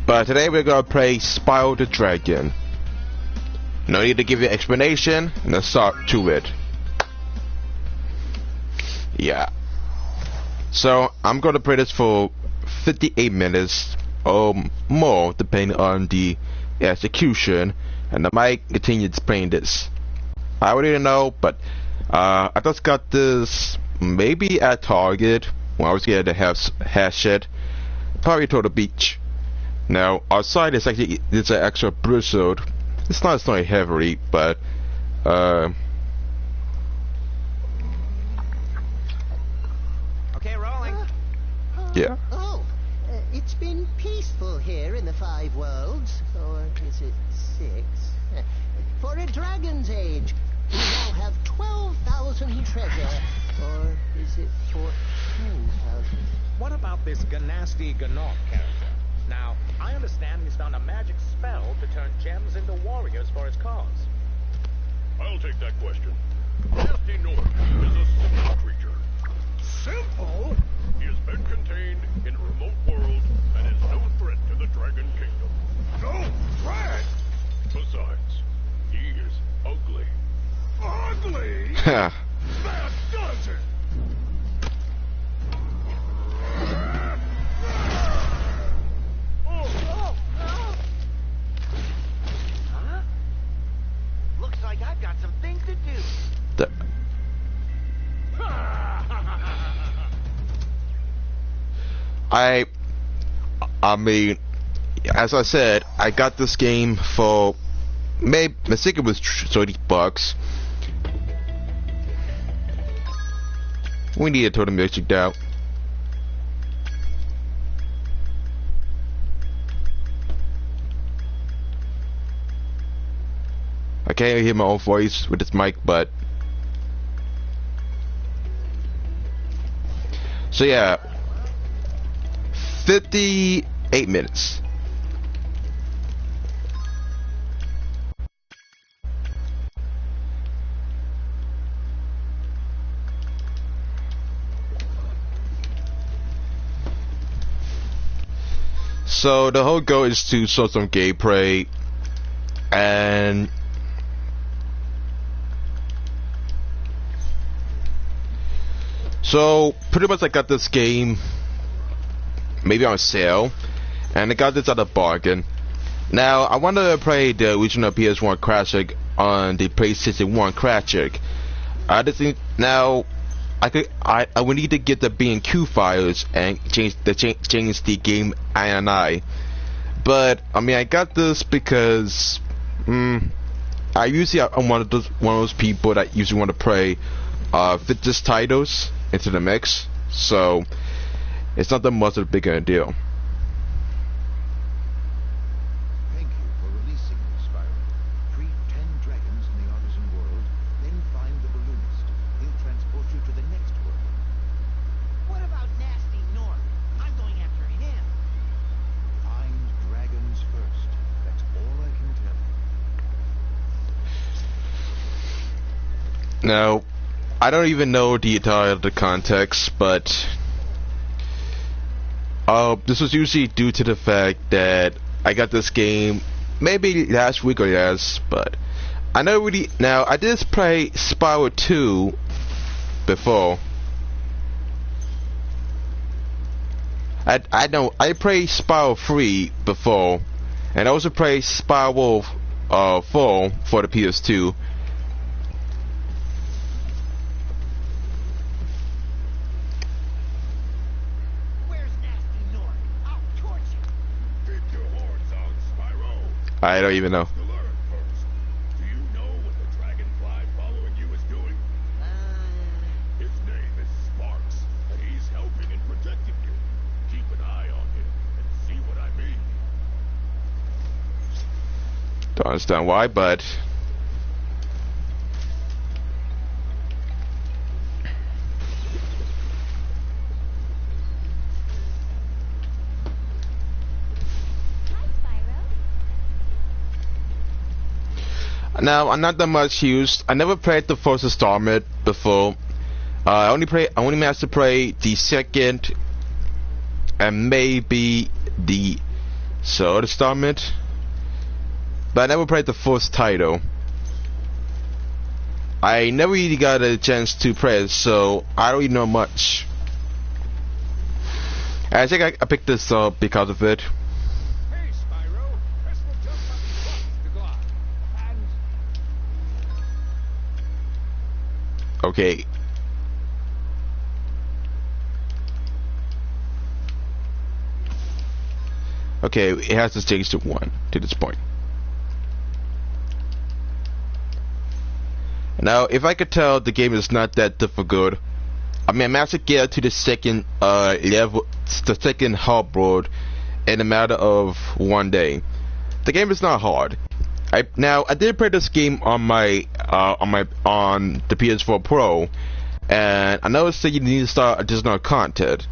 But today we're gonna play Spyro the Dragon. No need to give you an explanation, let's start to it. Yeah. So I'm gonna play this for 58 minutes or more depending on the execution, and I might continue playing this. I already know, but I just got this maybe at Target when I was getting the hair shed, probably to the beach. Now outside it's actually an extra blizzard. It's not snowing heavily, but Okay, rolling. Yeah. It's been peaceful here in the Five Worlds, or is it 6? For a dragon's age, we now have 12,000 treasure, or is it 14,000? What about this Ganasty Ganok character? Now, I understand he's found a magic spell to turn gems into warriors for his cause. I'll take that question. Nasty North is a simple creature. Simple? He has been contained in a remote world and is no threat to the Dragon Kingdom. No threat? Besides, he is ugly. Ugly? That does it! Huh? Looks like I've got some things to do. I mean, as I said, I got this game for maybe I think it was $30. We need to turn the music down. I can't hear my own voice with this mic, but so yeah, 58 minutes. So the whole goal is to show some gameplay, and so pretty much I got this game maybe on sale, and I got this at a bargain. Now I wanted to play the original PS1 Classic on the PlayStation 1 Classic. I just think now I would need to get the B&Q files and change the game INI. But I mean I got this because I usually I'm one of those people that usually want to play fitness titles into the mix, so it's not that much of a bigger deal. Thank you for releasing Spyro. Free 10 dragons in the artisan world, then find the balloonist. He'll transport you to the next world. What about Nasty North? I'm going after him. Find dragons first. That's all I can tell you. Now I don't even know the entire context, but this was usually due to the fact that I got this game maybe last week or yes, but I know really now I did play Spyro 2 before. I know I played Spyro 3 before, and I also played Spyro 4 for the PS2. I don't even know. To learn first. Do you know what the dragonfly following you is doing? His name is Sparks, and he's helping and protecting you. Keep an eye on him and see what I mean. Don't understand why, but now I'm not that much used. I never played the first installment before. I only managed to play the second and maybe the So the installment, but I never played the first title. I never really got a chance to play it, so I don't really know much. I think I picked this up because of it. Hey, Spyro, press the jump button once to go out. And Okay. Okay, it has to change to 1 to this point. Now, if I could tell, the game is not that difficult. I mean, I managed to get to the second level, the second hard road, in a matter of 1 day. The game is not hard. I did play this game on the PS4 Pro, and I noticed that you need to start additional content.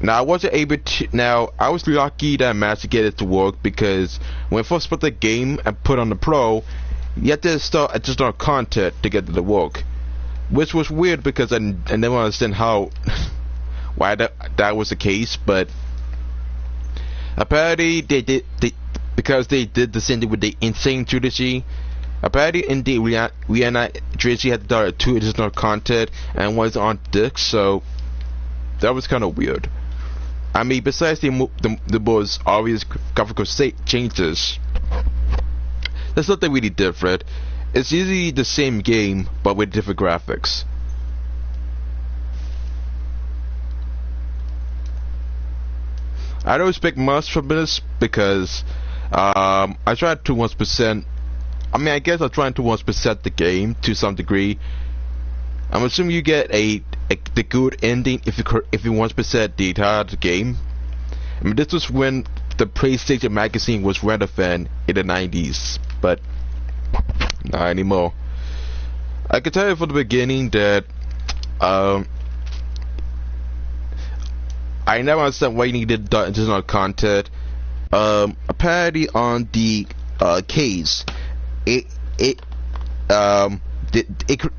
Now I wasn't able to. Now I was lucky that I managed to get it to work, because when I first put the game and put on the Pro, you had to start additional content to get it to work, which was weird because I never understand how why that was the case. But apparently because they did the same thing with the Insane Trilogy. Apparently in the Vienna Trilogy had to download 2 additional content and was on disc, so that was kind of weird. I mean, besides the most obvious graphical changes, there's nothing really different. It's usually the same game, but with different graphics. I don't expect much from this because I tried to 1%. I mean, I guess I'm trying to 1% the game to some degree. I'm assuming you get the good ending if you 1% the entire game. I mean, this was when the PlayStation magazine was relevant in the 90s, but not anymore. I can tell you from the beginning that I never understand why you needed additional content. Apparently on the case,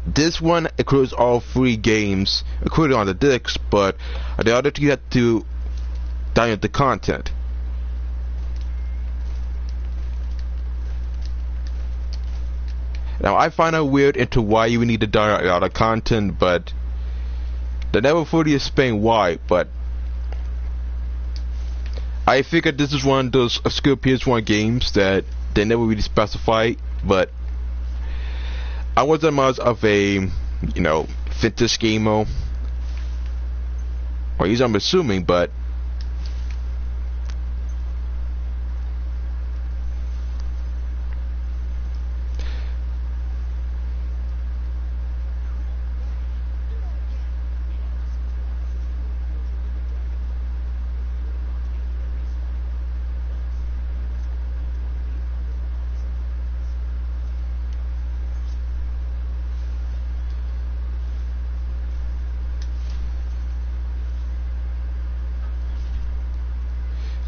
this one includes all 3 games included on the discs, but the other 2 you had to download the content. Now I find it weird into why you need to download all the content, but they never fully explain why. But I figured this is one of those obscure PS1 games that they never really specify, but I wasn't much of a, vintage gamer, or at least I'm assuming, but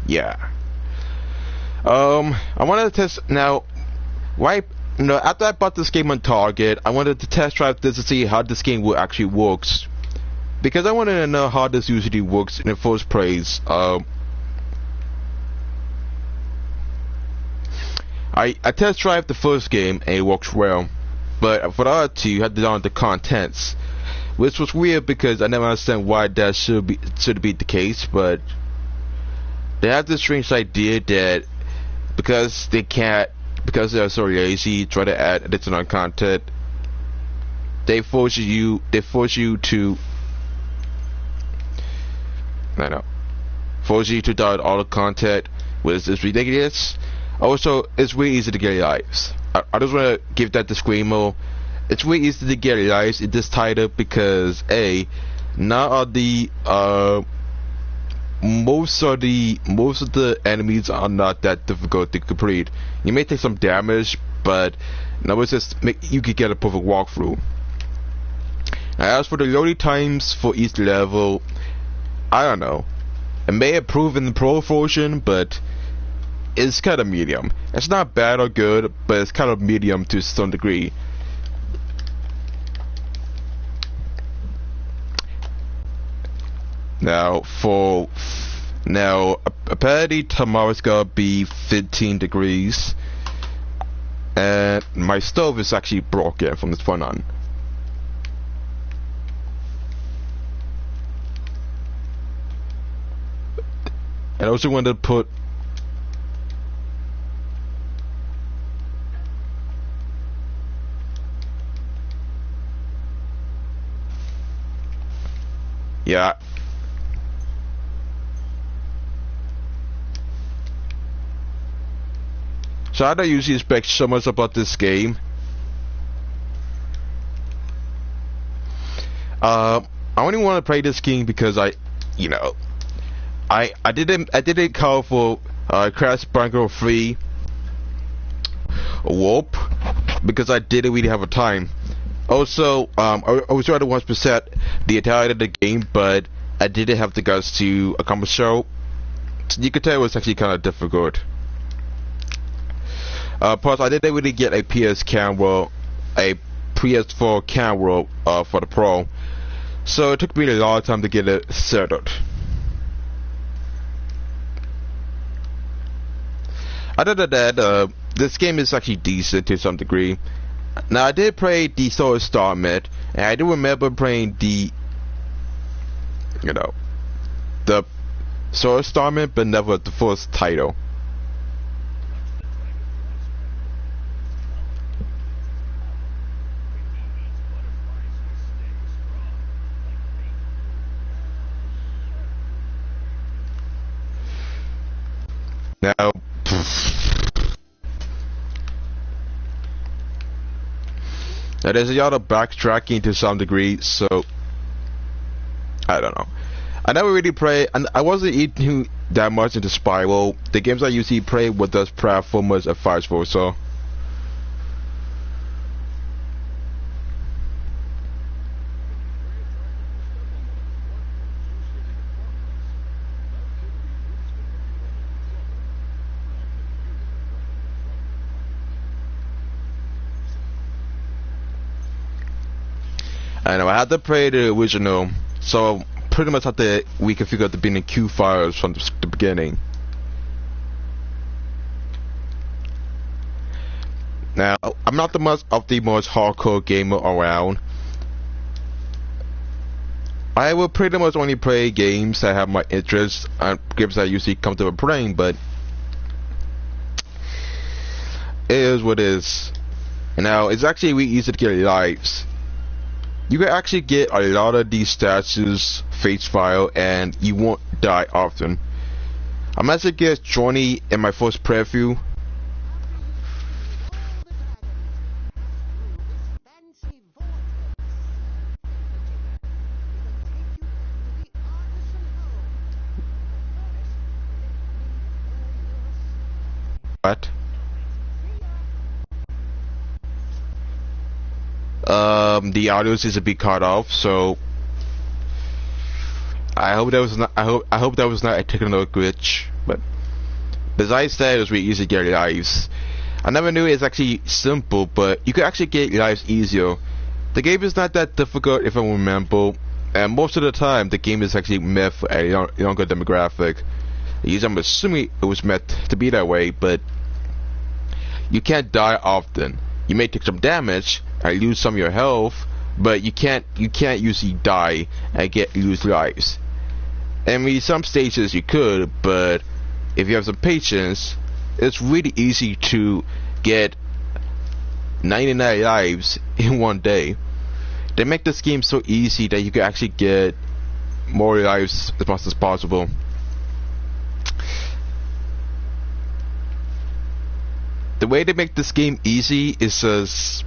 yeah. I wanted to test now. Why? After I bought this game on Target, I wanted to test drive this to see how this game actually works, because I wanted to know how this usually works in the first place. I test drive the first game and it works well, but for the other 2, you had to download the contents, which was weird because I never understand why that should be the case. But they have this strange idea that because they're so lazy, try to add additional content, they force you to download all the content, which is ridiculous. Also, it's really easy to get lives. I just want to give that disclaimer. It's really easy to get lives in this title because none of the most of the enemies are not that difficult to complete. You may take some damage, but you could get a perfect walkthrough. As for the loading times for each level, I don't know. It may improve in the Pro version, but it's kind of medium. It's not bad or good, but it's kind of medium to some degree. Now, for Now, apparently tomorrow's gonna be 15 degrees, and my stove is actually broken from this point on. And I also wanted to put yeah. So I don't usually expect so much about this game. I only want to play this game because I didn't call for Crash Bandicoot 3 Warp because I didn't really have a time. Also, I was trying to 1% the entirety of the game, but I didn't have the guts to accomplish so. You could tell it was actually kind of difficult. Plus, I didn't really get a PS camera, a PS4 camera for the Pro, so it took me a long time to get it settled. Other than that, this game is actually decent to some degree. Now, I did play the Solar Starmid, and I do remember playing the Solar Starmid, but never the first title. Now, there's a lot of backtracking to some degree, so I don't know. I never really play, and I wasn't eating that much into Spyro. The games I usually play were those platformers and vice versa. I know I had to play the original, so pretty much had to reconfigure the bin and Q files from the beginning. Now, I'm not the most hardcore gamer around. I will pretty much only play games that have my interests and games that I usually comfortable playing, but it is what it is. Now, it's actually really easy to get lives. You can actually get a lot of these statues face file and you won't die often. I managed to get 20 in my first preview. What? The audio seems to be cut off, so I hope that was not. I hope that was not a technical glitch. But besides that, it was really easy to get lives. I never knew it's actually simple, but you can actually get lives easier. The game is not that difficult, if I remember, and most of the time, the game is actually meant for a younger demographic. I'm assuming it was meant to be that way, but you can't die often. You may take some damage and lose some of your health, but you can't usually die and lose lives. I mean, some stages you could, but if you have some patience, it's really easy to get 99 lives in one day. They make this game so easy that you can actually get more lives as much as possible. The way they make this game easy is just,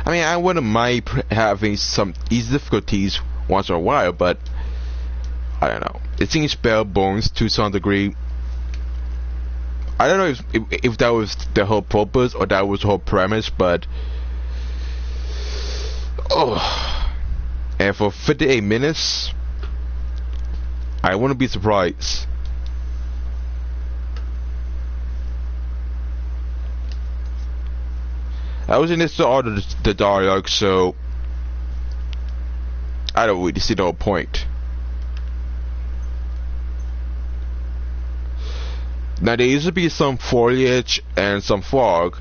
I mean, I wouldn't mind having some easy difficulties once in a while, but I don't know. It seems bare bones to some degree. I don't know if that was the whole purpose or that was the whole premise, but oh, and for 58 minutes, I wouldn't be surprised. I was in this to order the dialogue, so I don't really see the whole point. Now there used to be some foliage and some fog,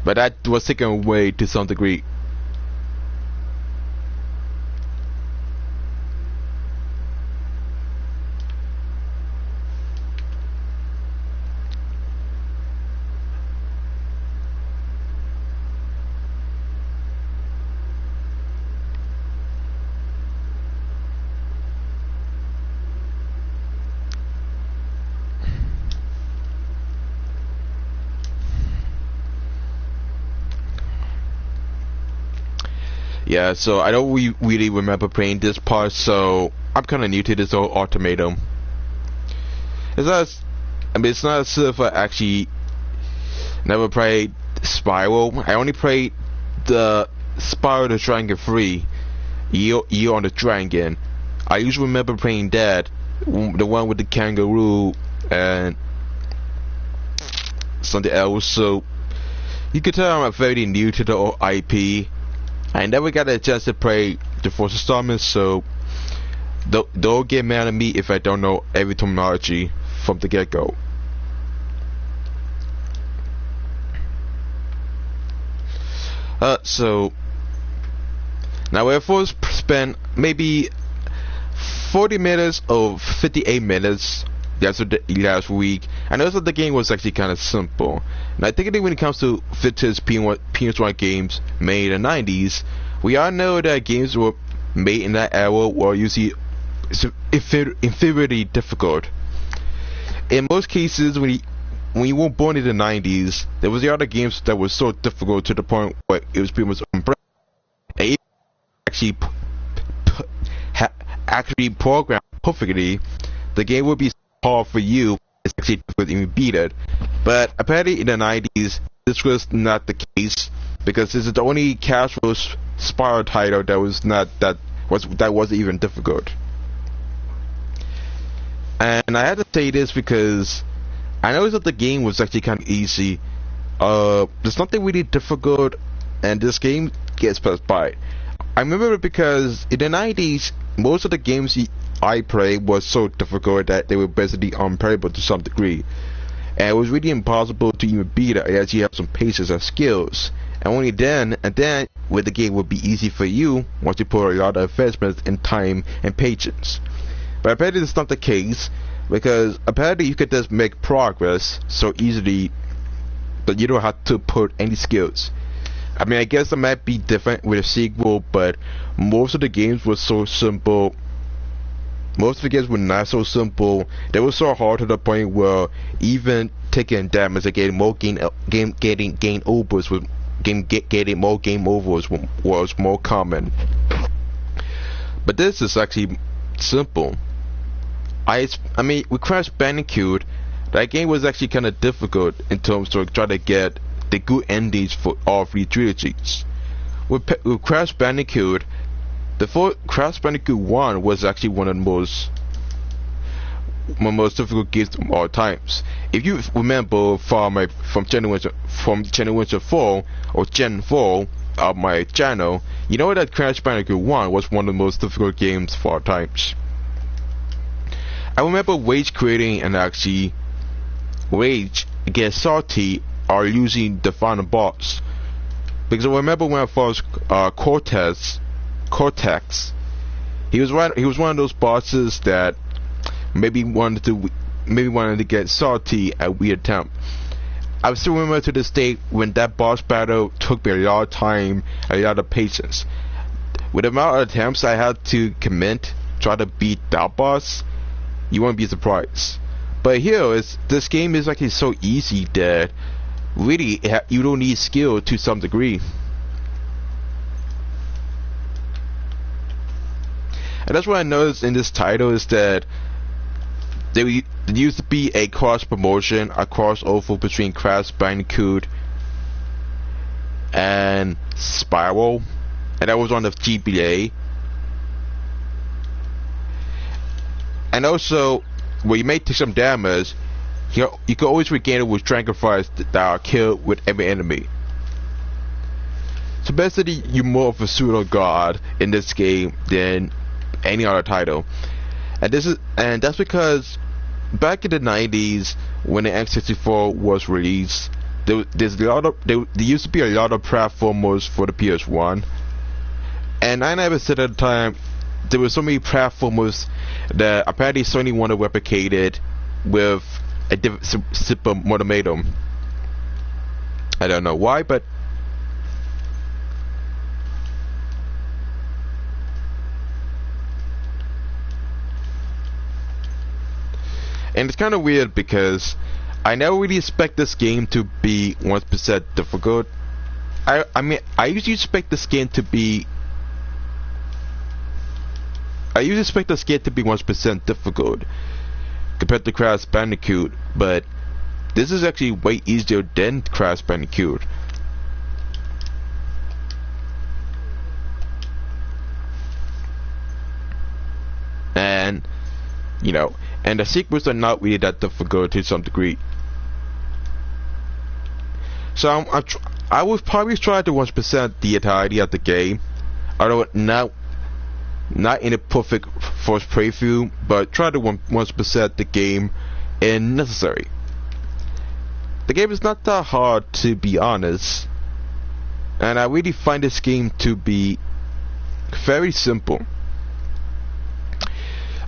but that was taken away to some degree. Yeah, so I don't really remember playing this part, so I'm kind of new to this whole ultimatum. It's not, I mean, it's not as if I actually never played Spyro. I only played the Spyro the Dragon 3, Year on the Dragon. I usually remember playing that, the one with the kangaroo and something else. So you can tell I'm very new to the whole IP. I never got a chance to play the first installment, so don't get mad at me if I don't know every terminology from the get-go. So now I first spent maybe 40 minutes or 58 minutes last week, and also the game was actually kind of simple. And I think when it comes to vintage PS1 games made in the 90s, we all know that games were made in that era were usually inferiorly difficult. In most cases, when you were born in the 90s, there was the other games that were so difficult to the point where it was pretty much unplayable. And even actually programmed perfectly, the game would be hard for you. It's actually difficult to even beat it. But apparently in the 90s, this was not the case, because this is the only casual Spyro title that wasn't even difficult. And I had to say this because I noticed that the game was actually kind of easy. There's nothing really difficult, and this game gets passed by. I remember it because in the 90s, most of the games I played was so difficult that they were basically unplayable to some degree. And it was really impossible to even beat it unless you have some patience and skills. And only then, where the game would be easy for you once you put a lot of investment in time and patience. But apparently that's not the case, because apparently you could just make progress so easily that you don't have to put any skills. I mean, I guess it might be different with a sequel, but most of the games were so simple. Most of the games were not so simple. They were so hard to the point where even taking damage and getting more game overs was more common. But this is actually simple. I mean, with Crash Bandicoot, that game was actually kind of difficult in terms of trying to get the good endings for all three trilogies. With Crash Bandicoot, the first Crash Bandicoot 1 was actually one of the most difficult games of all times. If you remember from Generation 4 or Gen 4 of my channel, you know that Crash Bandicoot 1 was one of the most difficult games of all times. I remember Rage creating and actually Rage Get Salty are using the final boss, because I remember when I first Cortex, he was one of those bosses that maybe wanted to get salty at we attempt. I still remember to this day when that boss battle took me a lot of time, a lot of patience. With the amount of attempts I had to commit try to beat that boss, you won't be surprised. But here, this game is actually so easy that really you don't need skill to some degree. And that's what I noticed in this title, is that there used to be a cross promotion, a crossover between Crash Bandicoot and Spyro, and that was on the GBA. And also, when you may take some damage, you can always regain it with Dragon Fires that are killed with every enemy. So basically, you're more of a pseudo god in this game than any other title, and that's because back in the 90s when the N64 was released, there used to be a lot of platformers for the PS1, and I never said at the time there were so many platformers that apparently Sony wanted to replicate it with a different simple modem. I don't know why, but and it's kind of weird because I never really expect this game to be 1% difficult. I mean, I usually expect this game to be 1% difficult compared to Crash Bandicoot, but this is actually way easier than Crash Bandicoot. And, you know, and the sequels are not really that difficult to some degree. So I would probably try to 1% the entirety of the game, although not in a perfect first playthrough, but try to 1% the game if necessary. The game is not that hard, to be honest, and I really find this game to be very simple.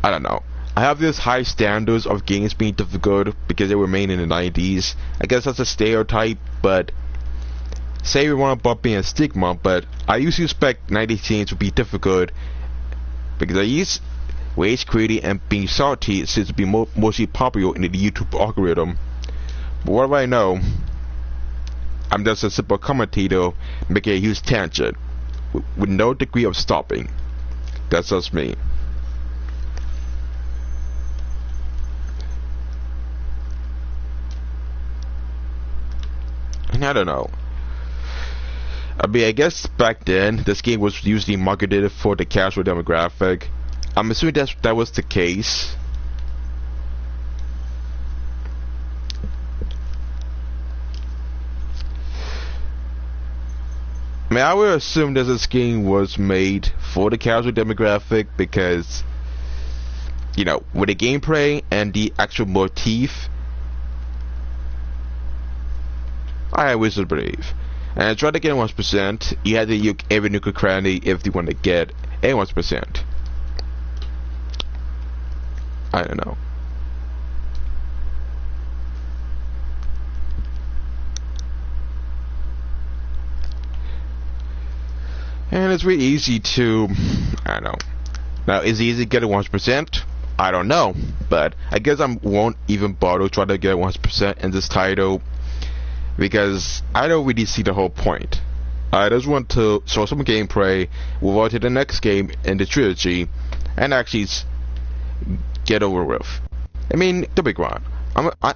I don't know. I have this high standards of games being difficult because they were made in the 90s. I guess that's a stereotype, but say we want to bump in a stigma, but I usually expect 90s games to be difficult because they use rage quitting and being salty seems to be mostly popular in the YouTube algorithm. But what do I know? I'm just a simple commentator making a huge tangent with no degree of stopping. That's just me. I don't know. I mean, I guess back then this game was usually marketed for the casual demographic. I'm assuming that was the case. I mean, I would assume that this game was made for the casual demographic because, you know, with the gameplay and the actual motif, I wish to believe. And try to get 1%. You had to use every nuclear cranny if you want to get a 1%. I don't know. And it's really easy to, I don't know. Now, is it easy to get a 1%? I don't know, but I guess I won't even bother trying to get 1% in this title because I don't really see the whole point. I just want to show some gameplay, move on to the next game in the trilogy, and actually get over with. I mean, the big one.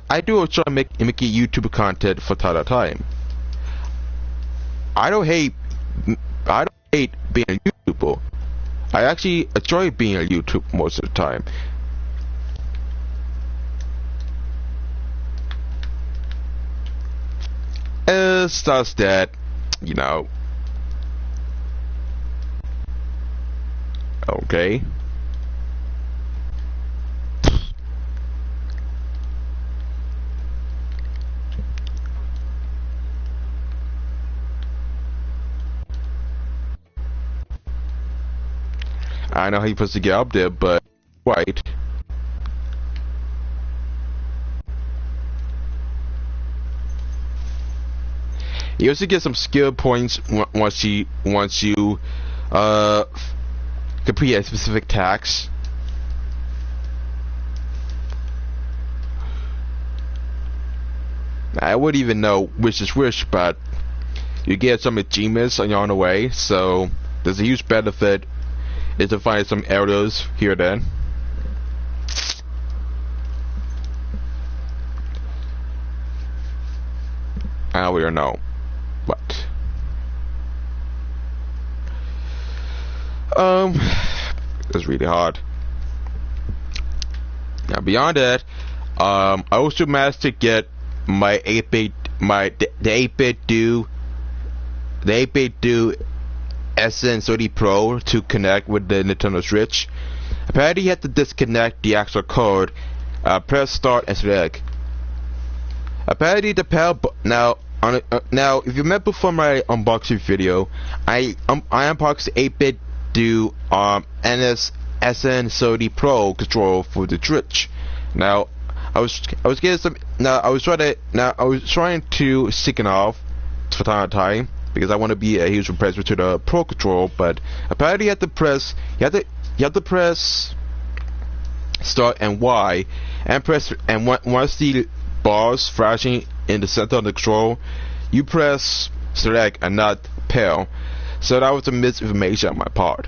I do try to make YouTube content for time. I don't hate being a YouTuber. I actually enjoy being a YouTuber most of the time. It's just that, you know. Okay. I know how you're supposed to get up there, but right. You also get some skill points once you complete a specific task. I wouldn't even know which is which, but you get some achievements on your own way, so there's a huge benefit is to find some errors here and then. I don't know. But it's really hard. Now beyond that, I also managed to get my 8-bit the 8-bit do SN30 Pro to connect with the Nintendo Switch. Apparently you have to disconnect the actual code press start and select. Apparently the power now now if you remember from my unboxing video, I unboxed the 8-bit do SN30 Pro control for the Switch. Now I was getting some I was trying to sync it off for time to time because I want to be a huge compressor to the Pro control, but apparently you have to press start and Y and press, and once the bars flashing in the center of the control, you press select and not pair. So that was a misinformation on my part.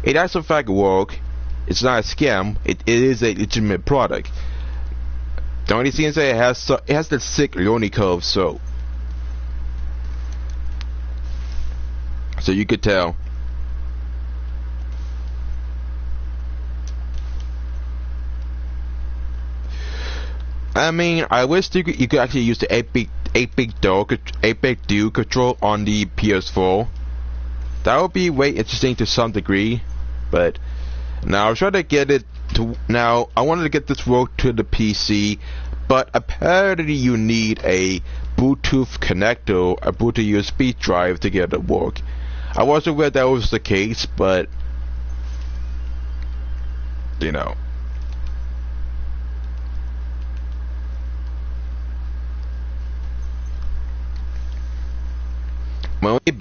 It does in fact work. It's not a scam. It is a legitimate product. The only thing is that it has the sick learning curve, so you could tell. I mean, I wish you could actually use the 8-bit do control on the PS4. That would be way interesting to some degree, but now I'm trying to get it to. Now I wanted to get this work to the PC, but apparently you need a Bluetooth connector, a Bluetooth USB drive to get it to work. I wasn't aware that was the case, but you know. My only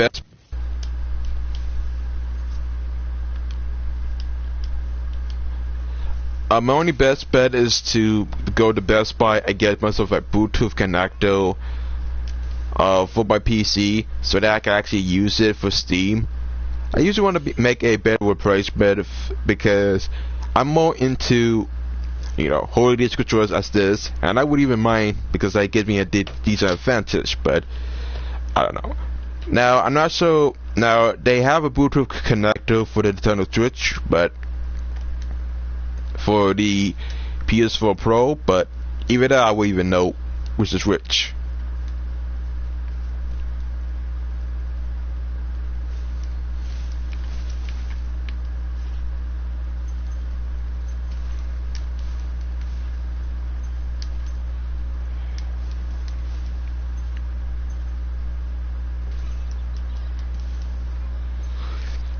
best bet is to go to Best Buy and get myself a Bluetooth connector for my PC so that I can actually use it for Steam. I usually want to make a better replacement because I'm more into, you know, holding these controllers as this, and I wouldn't even mind because that gives me a decent advantage, but I don't know. Now I'm not sure. Now they have a Bluetooth connector for the Nintendo Switch, but for the PS4 Pro, but even that I won't even know which is which.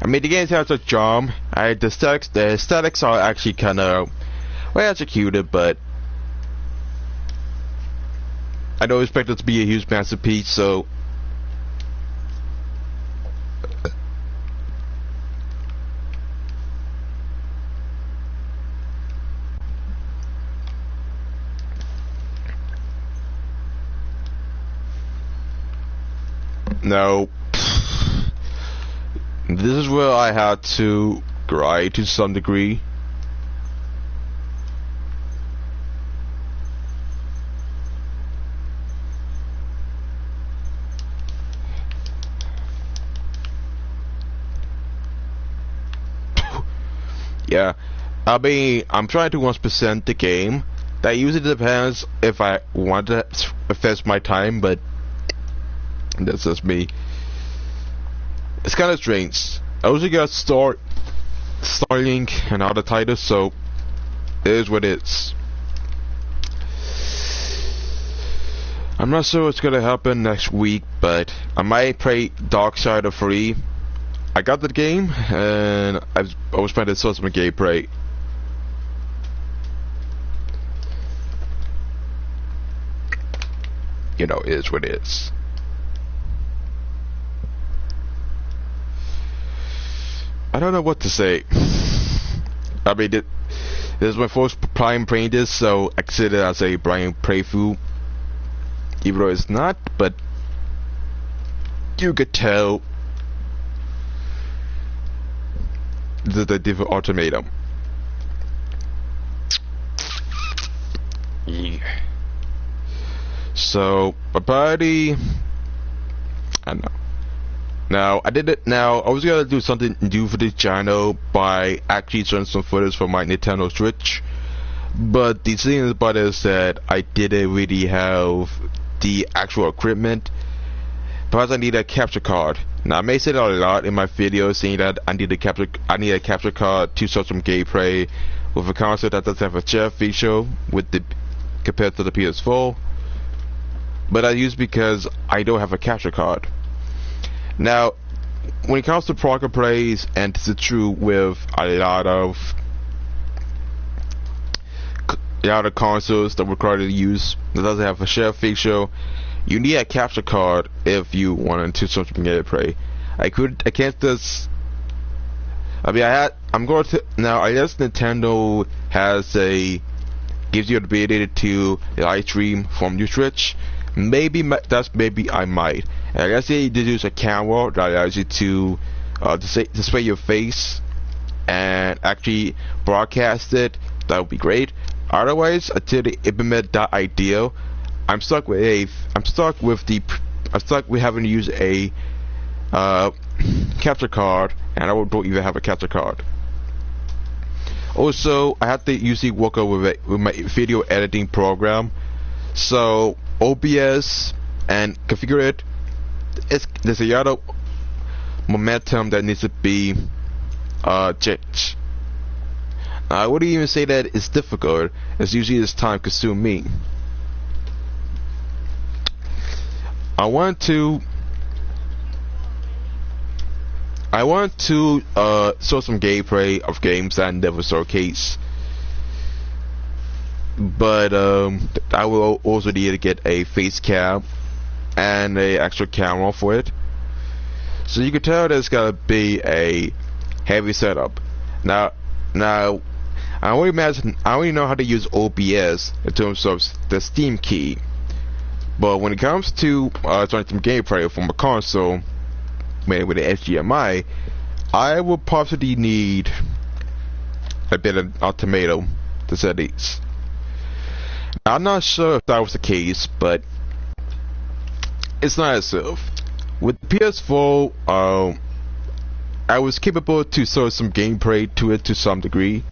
I mean, the game has a charm. The aesthetics are actually kind of well executed, but I don't expect it to be a huge masterpiece, so no. This is where I had to grind to some degree. Yeah, I mean, I'm trying to 1% the game. That usually depends if I want to invest my time, but that's just me. It's kind of strange. I also got Starlink and other titles, so it is what it is. I'm not sure what's gonna happen next week, but I might play Darksider 3. I got the game, and I was trying to sort some gameplay. You know, it is what it is. I don't know what to say. I mean, this is my first time playing this, so I consider it as a blind playthrough. Even though it's not, but you could tell this is a different ultimatum. Yeah. So, apparently, I don't know. Now, I did it. Now, I was gonna do something new for this channel by actually showing some footage from my Nintendo Switch, but the thing about it is that I didn't really have the actual equipment. Plus, I need a capture card. Now, I may say that a lot in my videos, saying that I need a capture card to show some gameplay with a console that doesn't have a share feature with the compared to the PS4. But I use because I don't have a capture card. Now, when it comes to proper plays, and this is true with a lot of consoles that require to use that doesn't have a share feature, you need a capture card if you want to search gameplay. I can't just. I mean, I'm going to now. I guess Nintendo gives you the ability to live stream from your Switch. Maybe I might. And I guess they use a camera that allows you to display your face and actually broadcast it. That would be great. Otherwise, until they implement that idea, I'm stuck with having to use a capture card, and I don't even have a capture card. Also, I have to usually work with my video editing program, so OBS and configure it. There's a lot of momentum that needs to be changed. I wouldn't even say that it's difficult. It's usually just time consuming. I want to show some gameplay of games that I never showcase, but I will also need to get a face cam and a extra camera for it. So you can tell there's gotta be a heavy setup. Now I only know how to use OBS in terms of the Steam key, but when it comes to trying some gameplay from a console made with the HDMI, I will possibly need a bit of ultimatum to set these. Now, I'm not sure if that was the case, but it's not as if. With the PS4, I was capable to show some gameplay to it to some degree.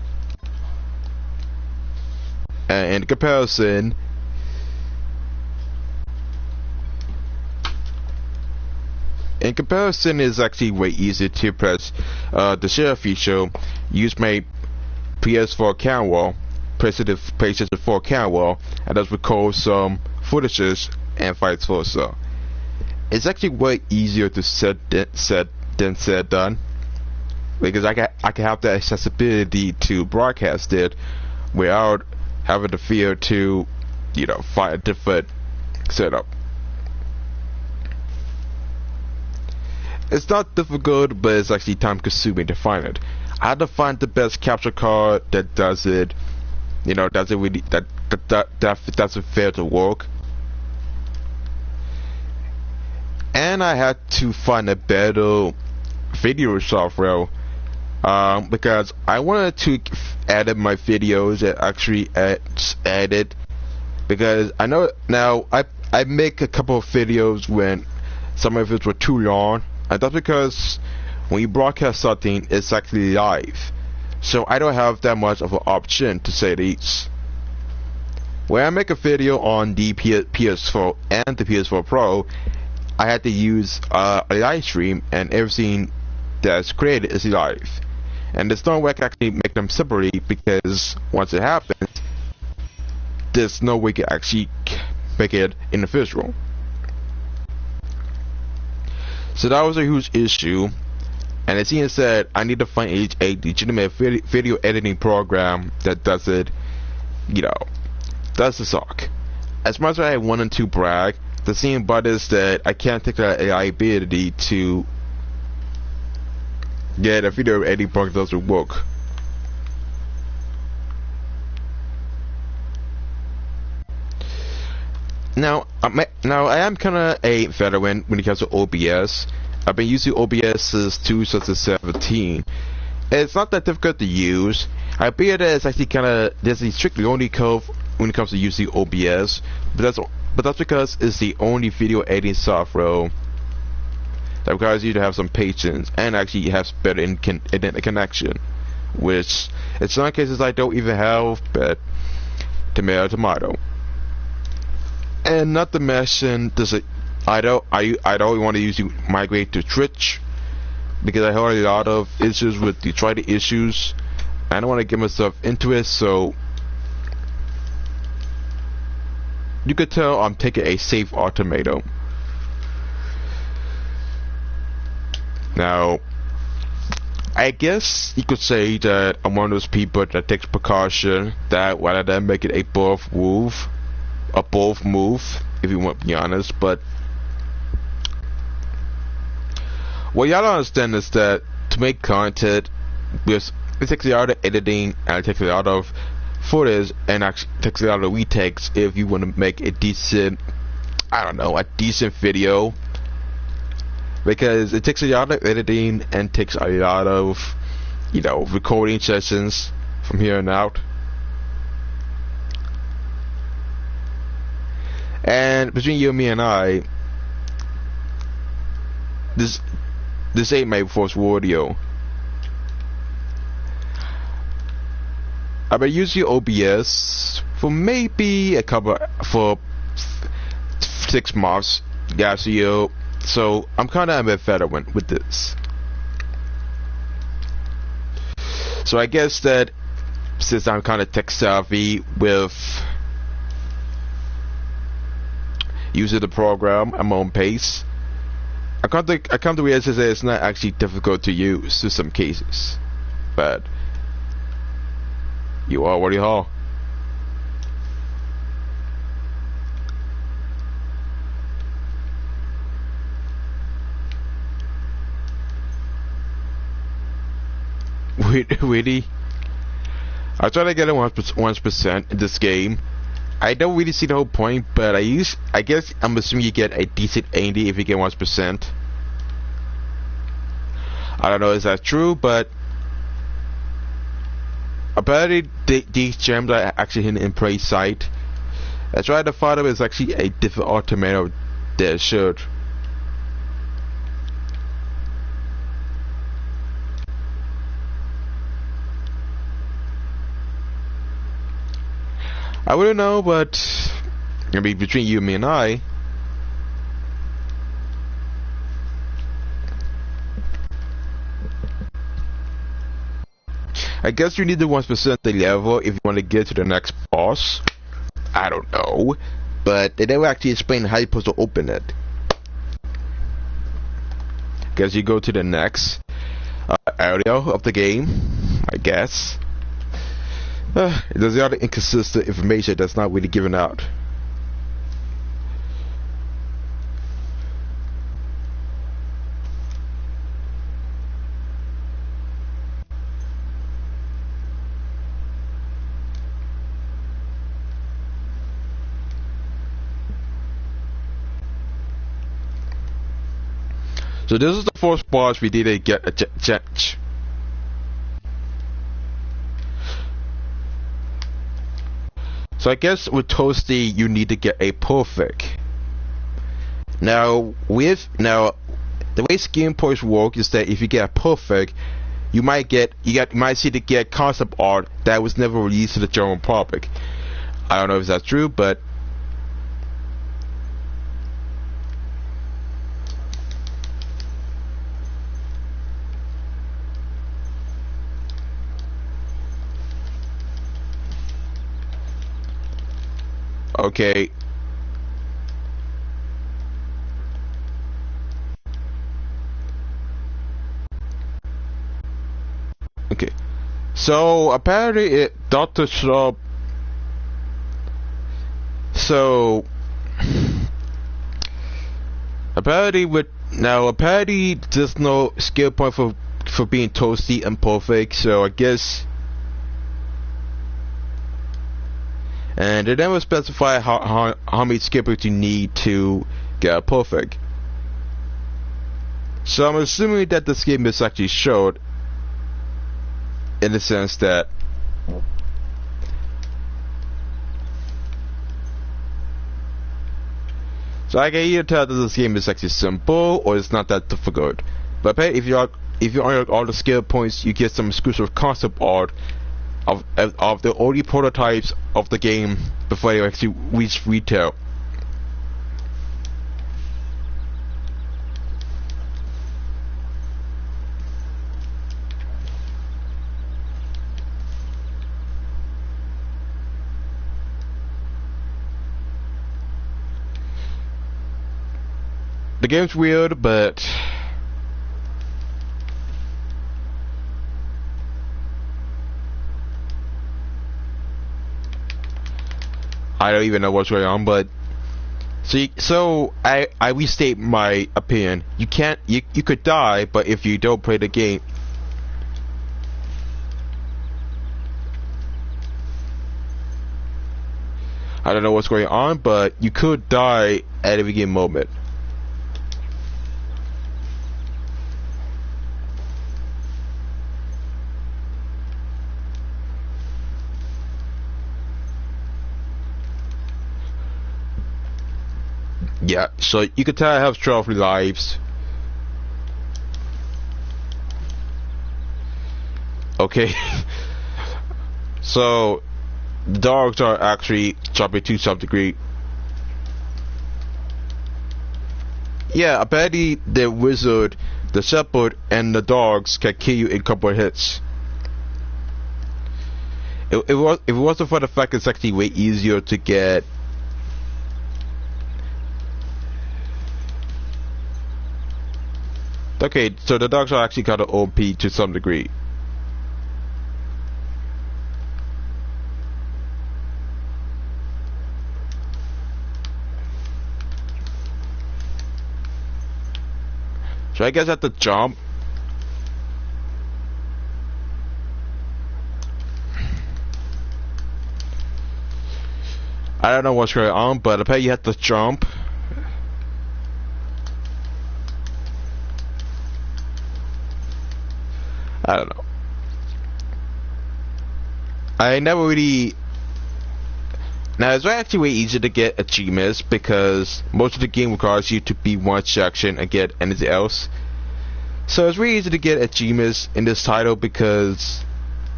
And in comparison, it's actually way easier to press the share feature, use my PS4 camera, press it to PlayStation 4 camera, and just record some footages and vice versa. It's actually way easier to said than said done, because I can have the accessibility to broadcast it without having to fear to, find a different setup. It's not difficult, but it's actually time consuming to find it. I had to find the best capture card that does it, that doesn't fail to work. And I had to find a better video software, because I wanted to edit my videos and actually edit, because I know now I make a couple of videos when some of it were too long, and that's because when you broadcast something, it's actually live, so I don't have that much of an option to say these. When I make a video on the PS4 and the PS4 Pro, I had to use a live stream, and everything that's created is live. And there's no way I can actually make them separately, because once it happens, there's no way to actually make it individual. So that was a huge issue, and it seems that I need to find a legitimate video editing program that does it, does the suck. As much as I wanted to brag, the thing about it is that I can't take the liability to get a video editing program that doesn't work. Now I am kind of a veteran when it comes to OBS. I've been using OBS since 2017. It's not that difficult to use. I bet that it's actually there's a strict learning curve when it comes to using OBS, but that's because it's the only video editing software that requires you to have some patience and actually has better internet connection, which in some cases I don't even have, but tomato. And not to mention, I don't want to migrate to Twitch, because I heard a lot of issues with the Detroit issues, I don't want to get myself into it, so you could tell I'm taking a safe ultimatum. Now, I guess you could say that I'm one of those people that takes precaution, that rather than make it a bold move, if you want to be honest. But what y'all don't understand is that to make content, it takes a lot of editing, and it takes a lot of footage, and actually takes a lot of retakes if you want to make a decent, I don't know, a decent video. Because it takes a lot of editing and takes a lot of, you know, recording sessions from here on out. And between you and me and I, this ain't my first rodeo. I've been using OBS for maybe for 6 months. Yeah, so I'm kind of a veteran with this. So I guess that since I'm kind of tech savvy with using the program at my own pace, I come to realize that it's not actually difficult to use in some cases, but you already are. Really? I try to get it 1% in this game. I don't really see the whole point, but I guess I'm assuming you get a decent 80 if you get 1%. I don't know if that's true, but apparently these gems are actually hidden in prey sight. I tried to find them. It's actually a different automator that should. I wouldn't know, but I mean, between you, me, and I guess you need the 1% the level if you want to get to the next boss. I don't know, but they never actually explain how you're supposed to open it. Guess you go to the next area of the game, I guess. There's a lot of inconsistent information that's not really given out. So this is the first boss we didn't get a chance. So I guess with Toasty you need to get a perfect. Now the way skin points work is that if you get a perfect, you might see to get concept art that was never released to the general public. I don't know if that's true, but okay. Okay. So apparently Dr. Shrub. So apparently there's no skill point for being toasty and perfect. So I guess. And they never specify how many skill points you need to get a perfect. So I'm assuming that this game is actually showed in the sense that so I can either tell that this game is actually simple or it's not that difficult. But if you unlock all the skill points, you get some exclusive concept art of the early prototypes of the game before they actually reach retail. the game's weird, but I don't even know what's going on. But see, so I restate my opinion. You can't, you could die, but if you don't play the game. I don't know what's going on, but you could die at every given moment. Yeah, so you could tell I have 12 lives. Okay. So the dogs are actually jumping to some degree. Yeah, apparently the wizard, the shepherd, and the dogs can kill you in a couple of hits. If it wasn't for the fact it's actually way easier to get. Okay, so the dogs are actually kind of OP to some degree. So I guess I have to jump. I don't know what's going on, but apparently you have to jump. I don't know. I never really. Now it's actually way easier to get achievements because most of the game requires you to be one section and get anything else. So it's really easy to get achievements in this title because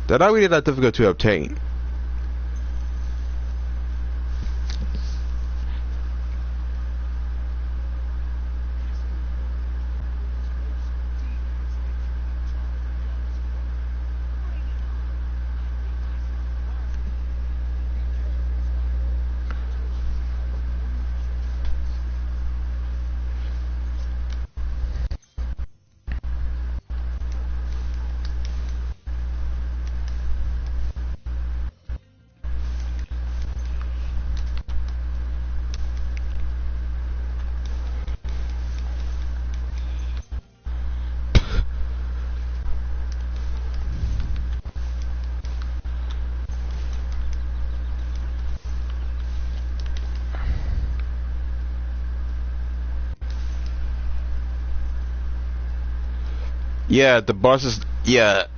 they're not really that difficult to obtain. Yeah, the bosses. Yeah,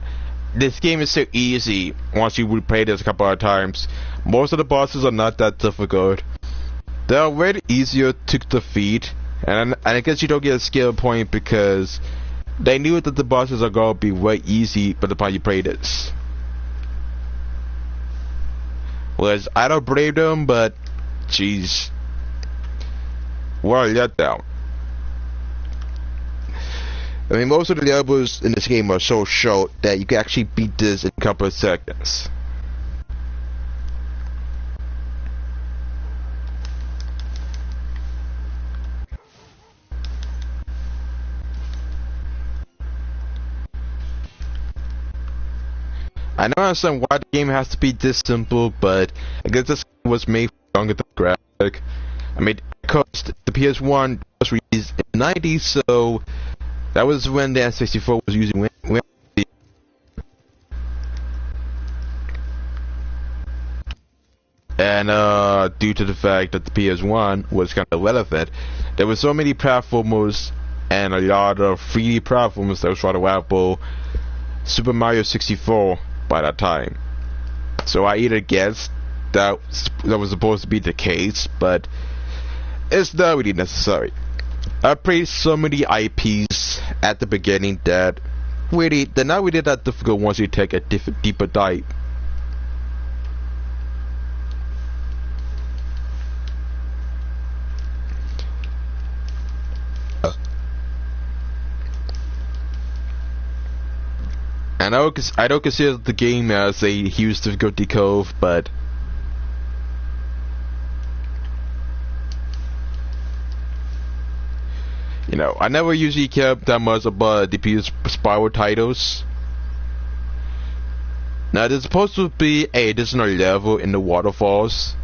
this game is so easy once you replay this a couple of times. Most of the bosses are not that difficult. They are way easier to defeat, and I guess you don't get a skill point because they knew that the bosses are gonna be way easy by the time you play this. Whereas I don't blame them, but jeez, what a letdown. I mean, most of the levels in this game are so short that you can actually beat this in a couple of seconds. I don't understand why the game has to be this simple, but I guess this was made for younger demographic. I mean, because the PS1 was released in the 90s, so that was when the N64 was using Windows. And due to the fact that the PS1 was kind of relevant, there were so many platformers and a lot of 3D platformers that was trying to rival Super Mario 64 by that time. So I either guessed that was supposed to be the case, but it's not really necessary. I played so many IPs at the beginning that really they're not really that difficult once you take a deeper dive. And I don't consider the game as a huge difficulty curve, but You know, I never usually care that much about the Spyro titles. Now, there's supposed to be an additional level in the waterfalls.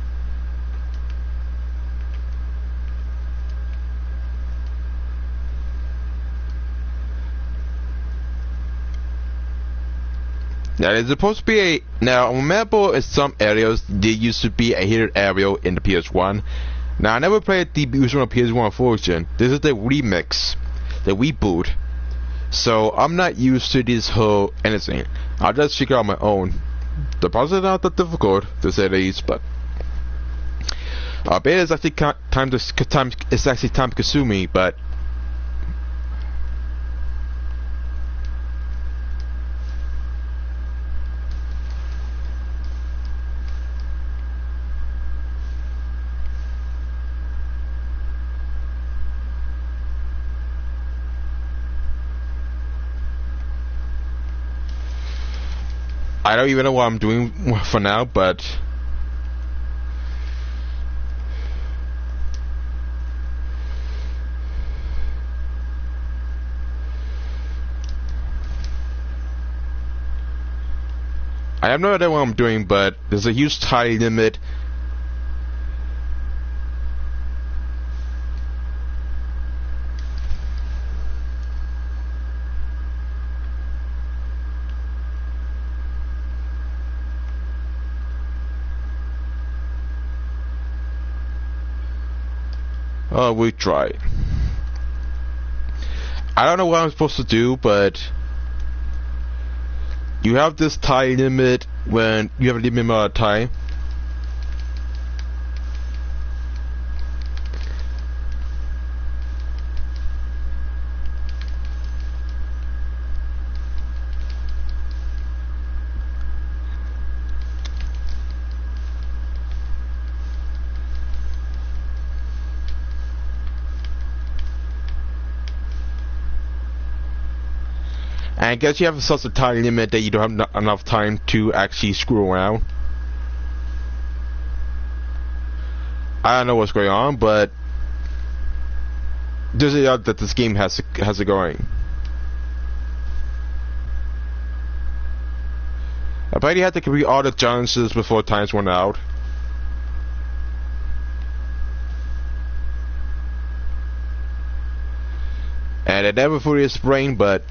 Now, there's supposed to be a... Now, I remember in some areas, there used to be a hidden area in the PS1. Now, I never played the original PS1 version. This is the remix, the reboot. So, I'm not used to this whole anything. I'll just figure out my own. The process is not that difficult, to say the least, but... I bet it's actually time consuming, but... I don't even know what I'm doing for now, but I have no idea what I'm doing, but there's a huge time limit. We try. I don't know what I'm supposed to do, but you have this time limit when you have a limit amount of time. And I guess you have such a time limit that you don't have enough time to actually screw around. I don't know what's going on, but there's a lot that this game has it going. I bet you have to complete all the challenges before times run out. And it never fully explained, but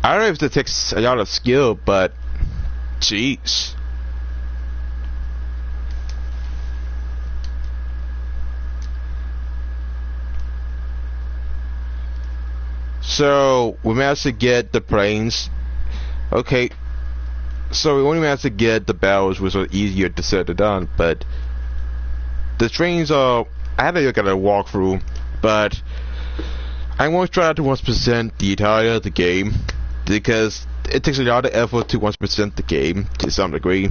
I don't know if it takes a lot of skill, but jeez. So we managed to get the planes. Okay. So we only managed to get the barrels, which was easier to set it down, but the trains are... I had to look at a walkthrough, but I won't try to 1% the entire the game, because it takes a lot of effort to 1% the game to some degree.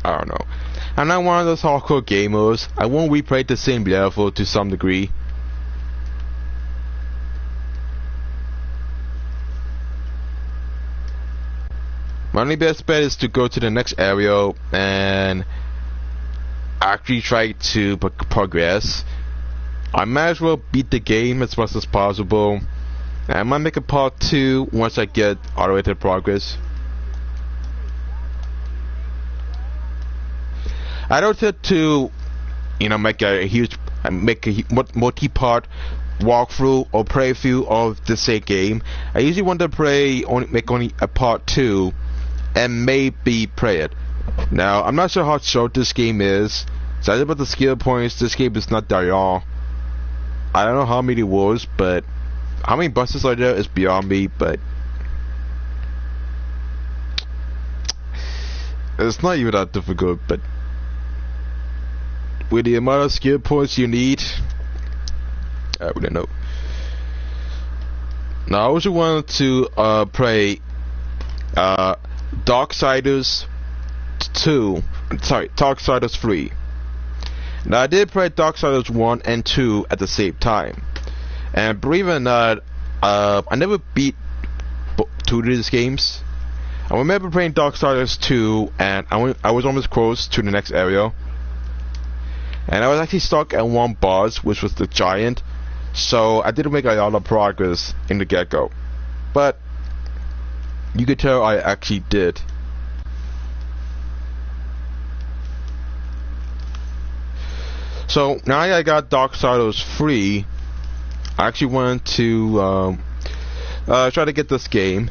I don't know. I'm not one of those hardcore gamers. I won't replay the same level to some degree. My only best bet is to go to the next area and actually try to progress. I might as well beat the game as much as possible. I might make a part 2 once I get all the way to progress. I don't tend to, you know, make a multi-part walkthrough or playthrough of the same game. I usually want to make only a part 2 and maybe play it. Now, I'm not sure how short this game is. So about the skill points, this game is not that long. I don't know how many it was, but How many buses are there is beyond me, but it's not even that difficult. But with the amount of skill points you need, I wouldn't know. Now I also wanted to play Darksiders 2. Sorry, Darksiders 3. Now I did play Darksiders 1 and 2 at the same time, and believe it or not, I never beat two of these games. I remember playing Darksiders 2, and I was almost close to the next area, and I was actually stuck at one boss, which was the giant. So I didn't make a lot of progress in the get-go, but you could tell I actually did. So now I got Darksiders 3. I actually want to try to get this game.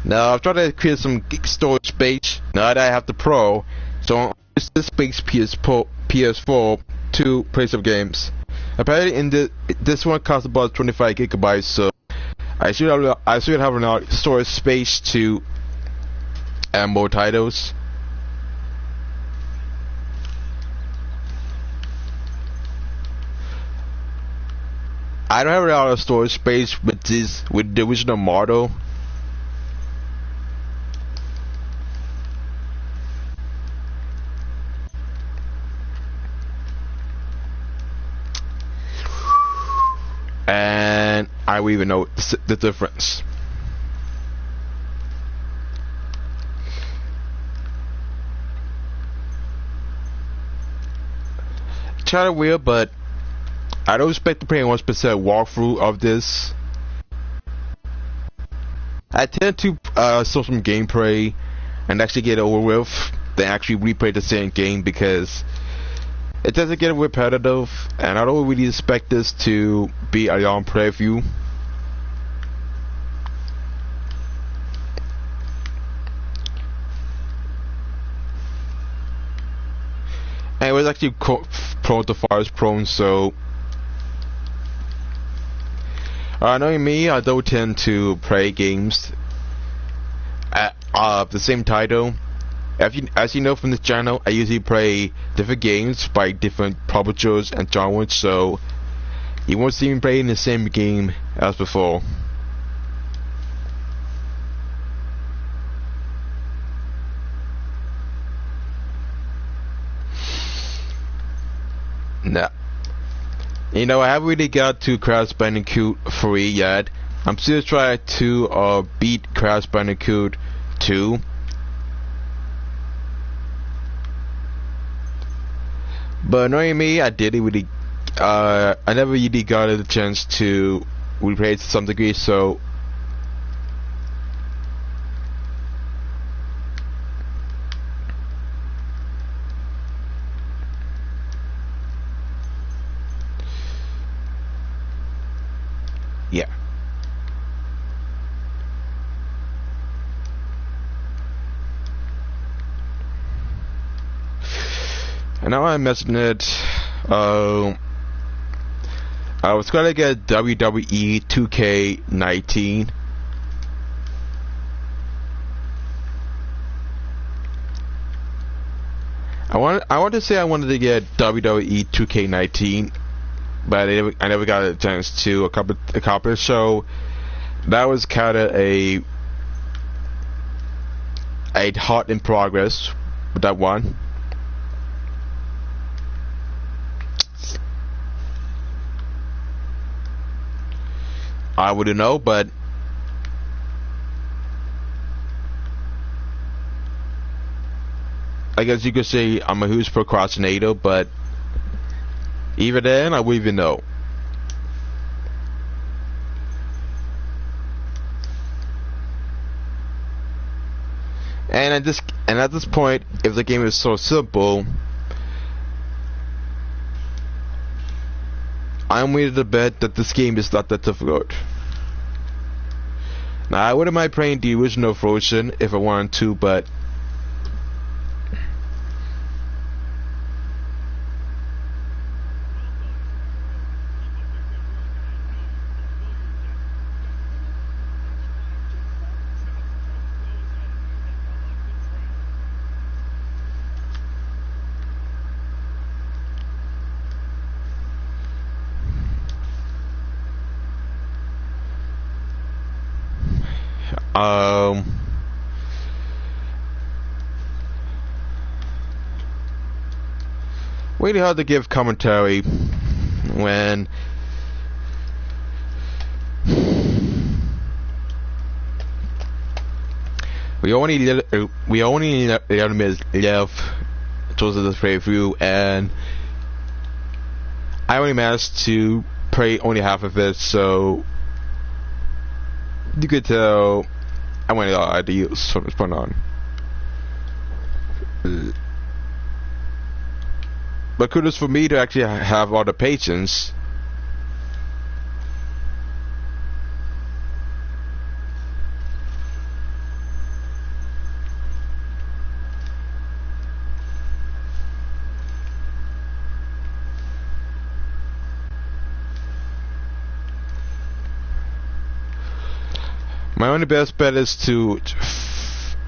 Now I've tried to create some storage space. Now that I have the Pro, so I'll use this space PS4 to play some games. Apparently, this one costs about 25 gigabytes, so I should have enough storage space to add more titles. I don't have a lot of storage space with the original model. And I will even know the difference. Kind of weird, but I don't expect to play a 100% walkthrough of this. I tend to show some gameplay and actually get it over with than actually replay the same game, because it doesn't get repetitive, and I don't really expect this to be a long playthrough. And it was actually prone to fires prone, so knowing me, I don't tend to play games at the same title. As you know from this channel, I usually play different games by different publishers and genres, so you won't see me playing the same game as before. Nah. You know, I haven't really got to Crash Bandicoot 3 yet. I'm still trying to beat Crash Bandicoot 2. But knowing me, I never really got a chance to replay it to some degree, so yeah. And now I'm messing it. I was gonna get WWE 2K19. I want to say I wanted to get WWE 2K19, but I never got a chance to accomplish. So that was kind of a hot in progress with that one. I wouldn't know, but I guess you could say I'm a huge procrastinator, but even then, I wouldn't even know. And at this point, if the game is so simple, I'm willing to bet that this game is not that difficult. Now, I wouldn't mind playing the original version if I wanted to, but really hard to give commentary when we only 11 minutes left towards this playthrough, and I only managed to play only half of it, so you could tell I went out ideas from what's going on. But kudos for me to actually have all the patience. My only best bet is to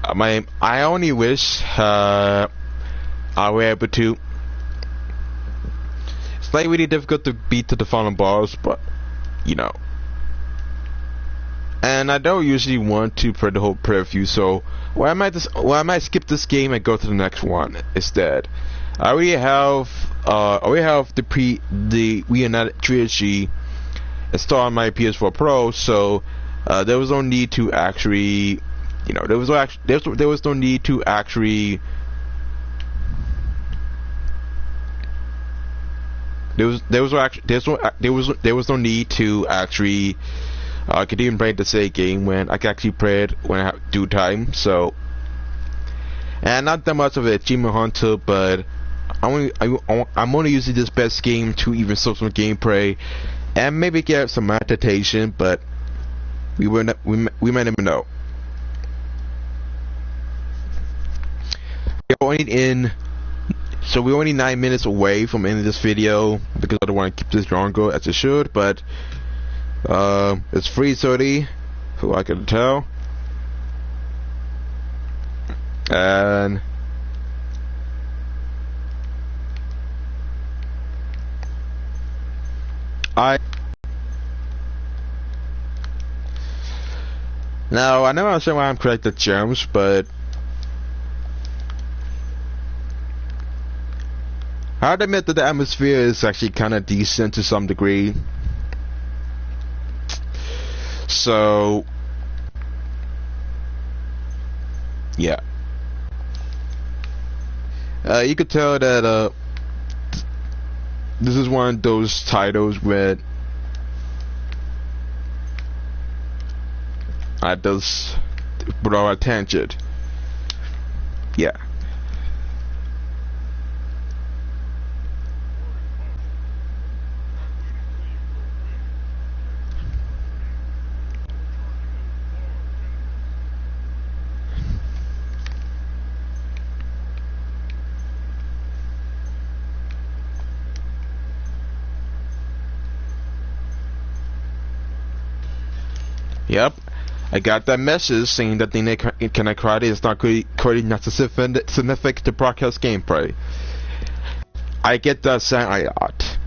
I only wish I were able to. It's like really difficult to beat to the final boss, but you know. And I don't usually want to play the whole preview, so I might skip this game and go to the next one instead. I already have the Reunited trilogy installed on my PS4 Pro, so there was no need to actually, you know, there was no need to actually. There was no need to actually continue playing the same game when I can actually play it when I have due time. So, and not that much of an achievement hunter, but I'm only using this best game to even show some gameplay and maybe get some meditation, but we might never know. We're only 9 minutes away from ending this video because I don't want to keep this longer as it should, but it's 3:30, who I can tell, and now I never understand why I'm collecting gems, but I'd admit that the atmosphere is actually kind of decent to some degree. So, yeah. You could tell that this is one of those titles where I just draw attention. Yeah. Yep, I got that message saying that the connectivity is not currently not significant to broadcast gameplay. I get that sound a lot.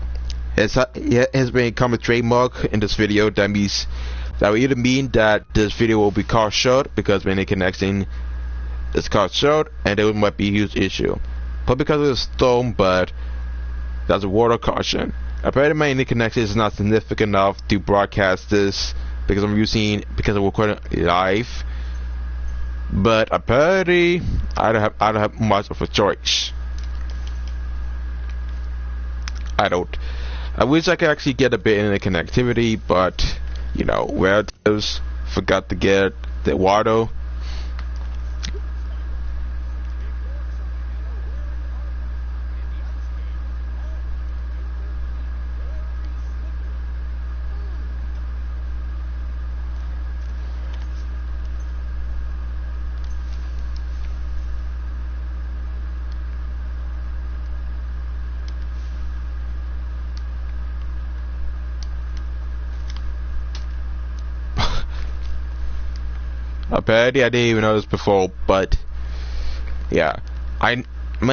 It has become a trademark in this video. That means that will either mean that this video will be cut short because when the connection is cut short, and there might be a huge issue. But because of the storm, but that's a word of caution. Apparently my internet connection is not significant enough to broadcast this because I'm recording live, but apparently I don't have much of a choice. I wish I could actually get a bit in the connectivity, but you know, relatives forgot to get the water. Apparently I didn't even know this before, but yeah, my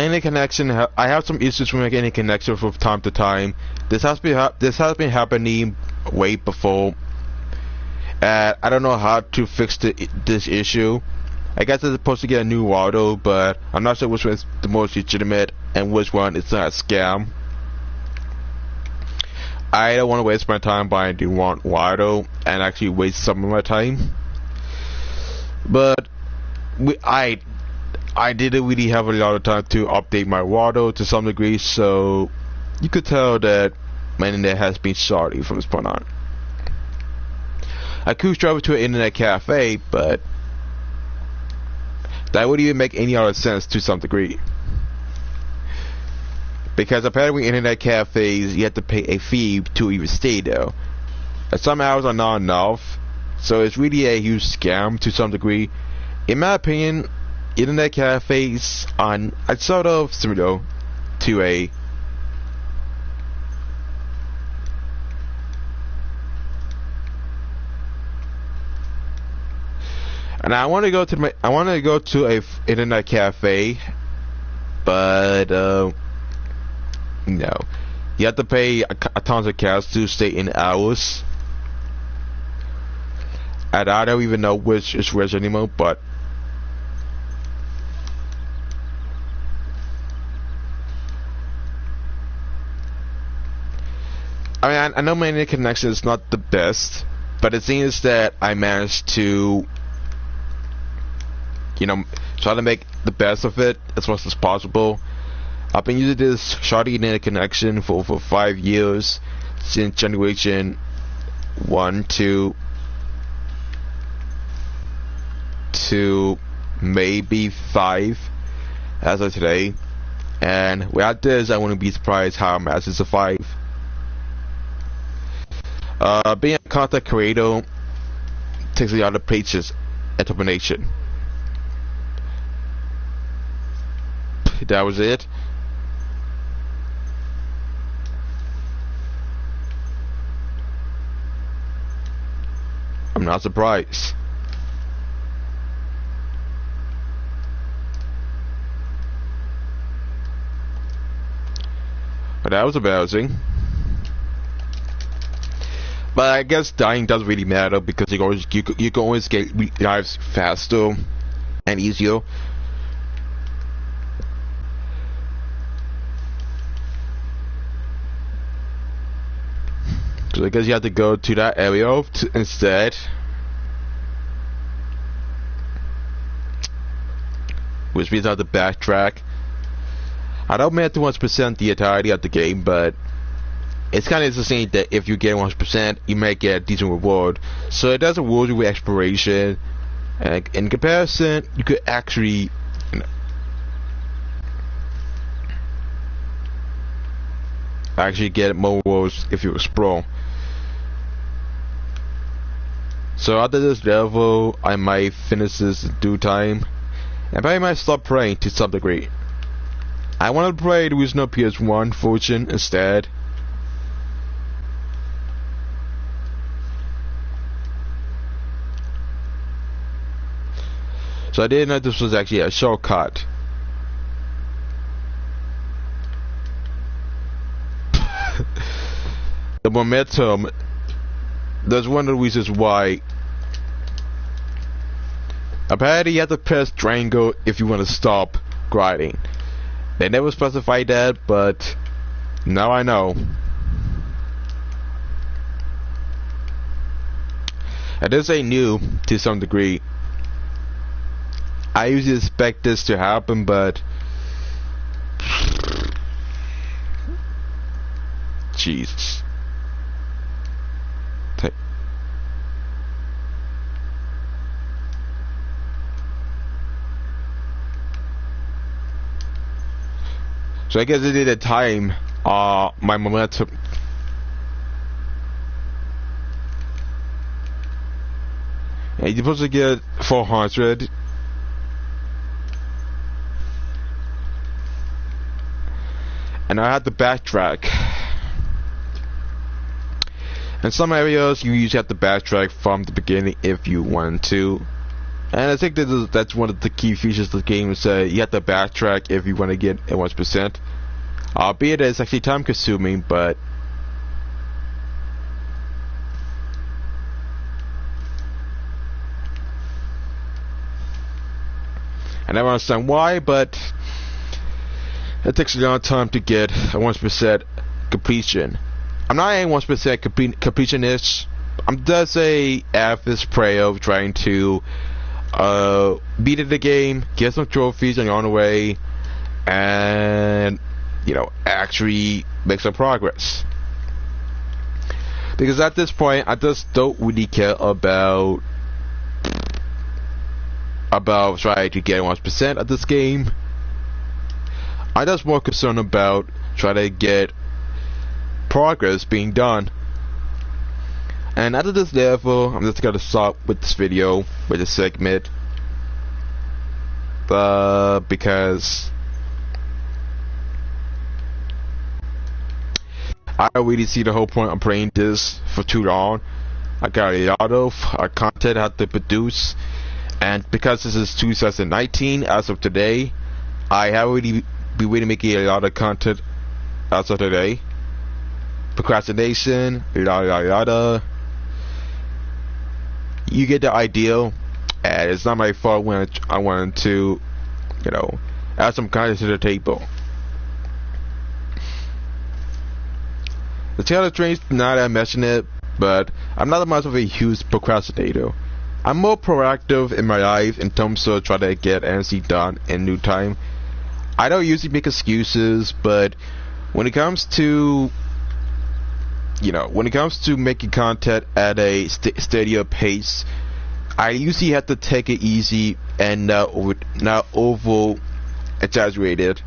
internet connection. I have some issues with my internet connection from time to time. This has been happening way before, I don't know how to fix this issue. I guess it's supposed to get a new auto, but I'm not sure which one is the most legitimate and which one is not a scam. I don't want to waste my time buying the wrong auto and actually waste some of my time. But I didn't really have a lot of time to update my auto to some degree, so you could tell that my internet has been shoddy from this point on. I could travel to an internet cafe, but that wouldn't even make any other sense to some degree. Because apparently internet cafes, you have to pay a fee to even stay there. And some hours are not enough, so it's really a huge scam to some degree. In my opinion, internet cafes are sort of similar to a and I want to go to a internet cafe, but no, you have to pay a tons of cash to stay in hours, and I don't even know which is which anymore. But I mean, I know my internet connection is not the best, but it seems that I managed to, you know, try to make the best of it as much as possible. I've been using this shoddy internet connection for over 5 years, since generation 1 to maybe 5 as of today. And without this, I wouldn't be surprised how much it's a 5. Being a content creator takes a lot of patience and determination. That was it. I'm not surprised. But that was embarrassing. But I guess dying doesn't really matter because you can always get lives faster and easier. So I guess you have to go to that area instead. Which means I have to backtrack. I don't mean to 100% the entirety of the game, but it's kind of interesting that if you get 100%, you might get a decent reward. So it does reward you with exploration. And in comparison, you could actually, you know, actually get more rewards if you explore. So after this level, I might finish this in due time, and probably might stop playing to some degree. I want to play the original PS1 version instead. So I didn't know this was actually a shortcut. The momentum, that's one of the reasons why. Apparently you have to press triangle if you want to stop grinding. They never specified that, but now I know. And this ain't new to some degree. I usually expect this to happen, but Jesus. So I guess it did a time my momentum. And you're supposed to get 400. And I had to backtrack. In some areas, you usually have to backtrack from the beginning if you want to. And I think that's one of the key features of the game is that you have to backtrack if you want to get a 1%. Albeit it's actually time consuming, but I never understand why, but it takes a long time to get a 100% completion. I'm not a 100% completionist. I'm just a average player of trying to beat the game, get some trophies on the way, and actually make some progress. Because at this point, I just don't really care about trying to get 100% of this game. I'm just more concerned about trying to get progress being done. And after this level, I'm just gonna stop with this video, with this segment, because I don't really see the whole point of playing this for too long. I got a lot of content I have to produce, and because this is 2019 as of today, I haven't really been really making a lot of content as of today. Procrastination, yada. You get the idea, and it's not my fault when I wanted to, add some content to the table. The tail of trains, not I mention it, but I'm not much of a huge procrastinator. I'm more proactive in my life in terms of trying to get anything done in no time. I don't usually make excuses, but when it comes to making content at a steadier pace, I usually have to take it easy and not over exaggerated.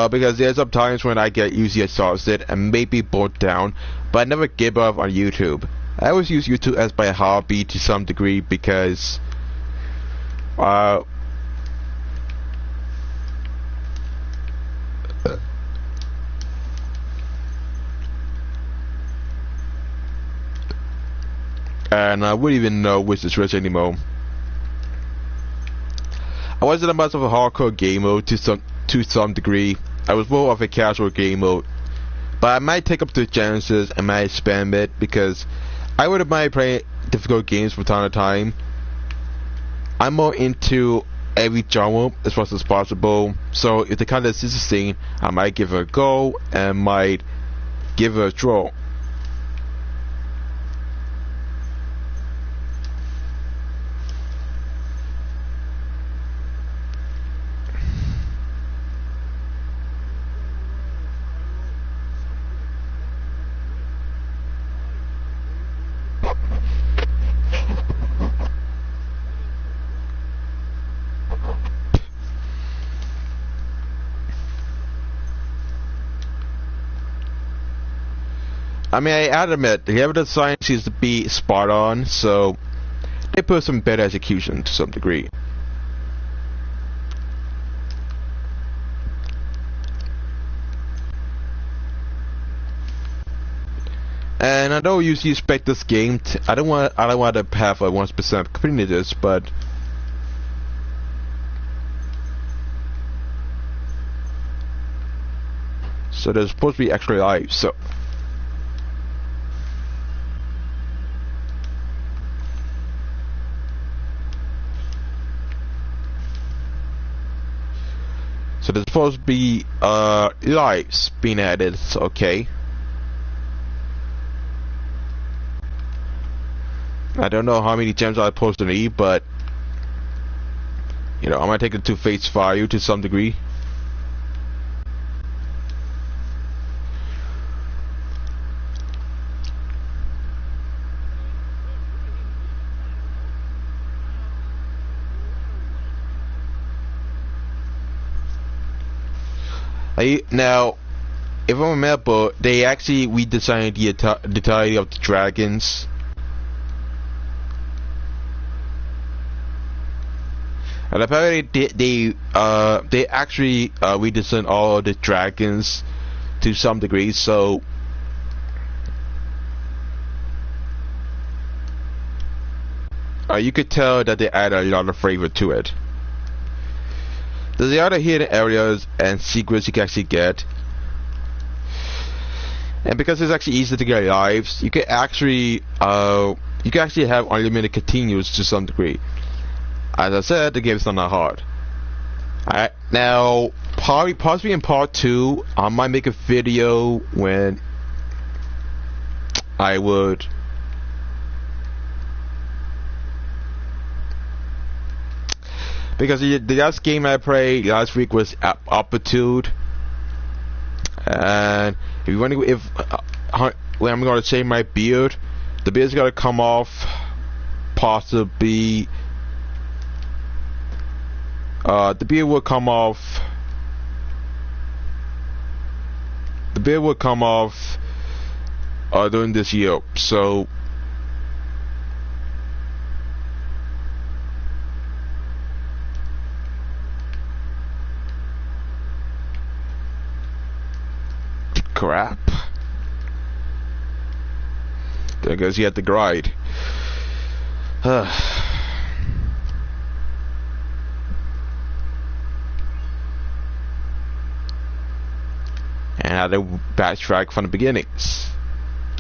Because there's some times when I get usually exhausted and maybe bored down, but I never give up on YouTube. I always use YouTube as my hobby to some degree because and I wouldn't even know which is which anymore. I wasn't much of a hardcore gamer to some degree. I was more of a casual gamer, but I might take up the chances and might spam it because I wouldn't mind playing difficult games from time to time. I'm more into every genre as much as possible, so if the content is interesting, I might give it a go and might give it a draw. I mean, I admit, the evidence science seems to be spot on, so they put some better execution to some degree. And I don't usually expect this game to, I don't want to have a 100% completeness, but so there's supposed to be extra lives, so there's supposed to be lives being added, so okay. I don't know how many gems I'm supposed to need, but I might take it to face value to some degree. Now, if I remember, they actually redesigned the entirety of the dragons. And apparently they actually redesigned all of the dragons to some degree, so you could tell that they added a lot of flavor to it. There's the other hidden areas and secrets you can actually get. And because it's actually easy to get lives, you can actually you can actually have unlimited continues to some degree. As I said, the game's not that hard. Alright, now possibly in part 2, I might make a video when I would because the last game I played last week was Aptitude, and if you wonder when I'm gonna shave my beard, the beard's gotta come off possibly. The beard will come off. The beard will come off during this year. So crap. I guess you have to grind. And I had to backtrack from the beginnings.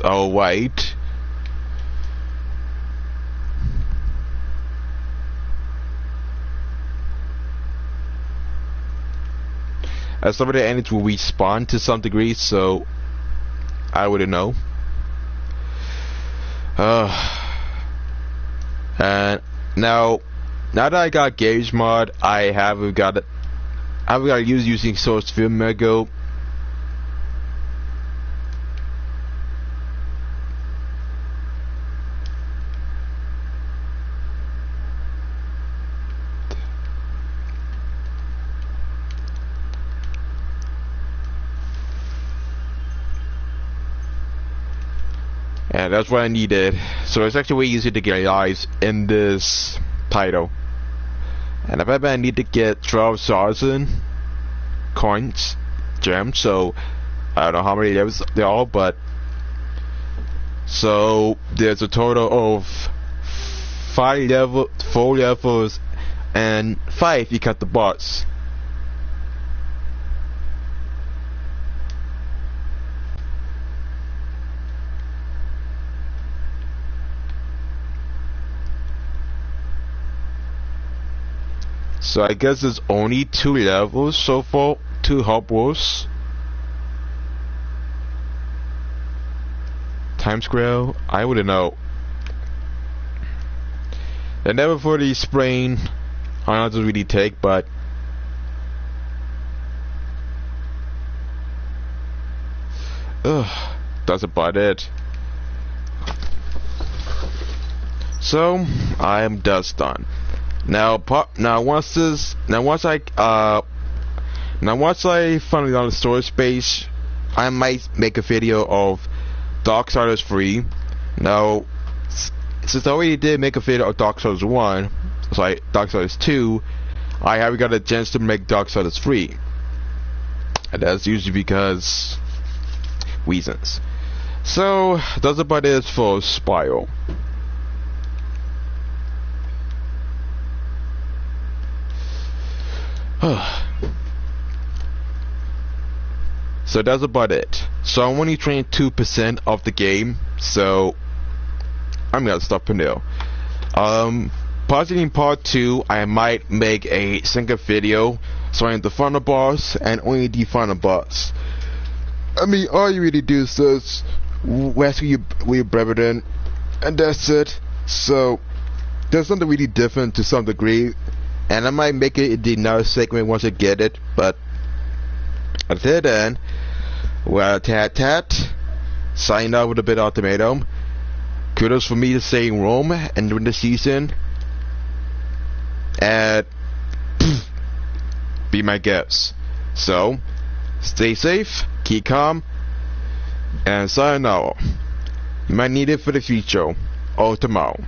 Oh wait. As some of the enemies will respawn to some degree, so I wouldn't know. And now that I got Gauge mod, I haven't got to use using source film Mego. And that's what I needed. So it's actually way easier to get lives in this title. And I bet I need to get 12,000 coins, gems. So I don't know how many levels there are, but so there's a total of 4 levels, and 5 if you cut the boss. So I guess there's only 2 levels so far, 2 hub worlds. Time Square, I wouldn't know. They never fully explain how long does it really take, but that's about it. So I am thus done. Now once I finally on the storage space, I might make a video of Darksiders 3. Now, since I already did make a video of Darksiders 1, sorry, Darksiders 2, I haven't got a chance to make Darksiders 3. And that's usually because reasons. So that's about it for Spyro. So that's about it. So I'm only trained 2% of the game, so I'm gonna stop here. Possibly in part 2, I might make a single video showing the final boss and only the final boss. I mean, all you really do is just rescue your brethren, and that's it. So there's something really different to some degree. And I might make it the another segment once I get it, but until then, well, tat, sign out with a bit of ultimatum. Kudos for me to stay in Rome and during the season, and be my guest. So, stay safe, keep calm, and sayonara. You might need it for the future or tomorrow.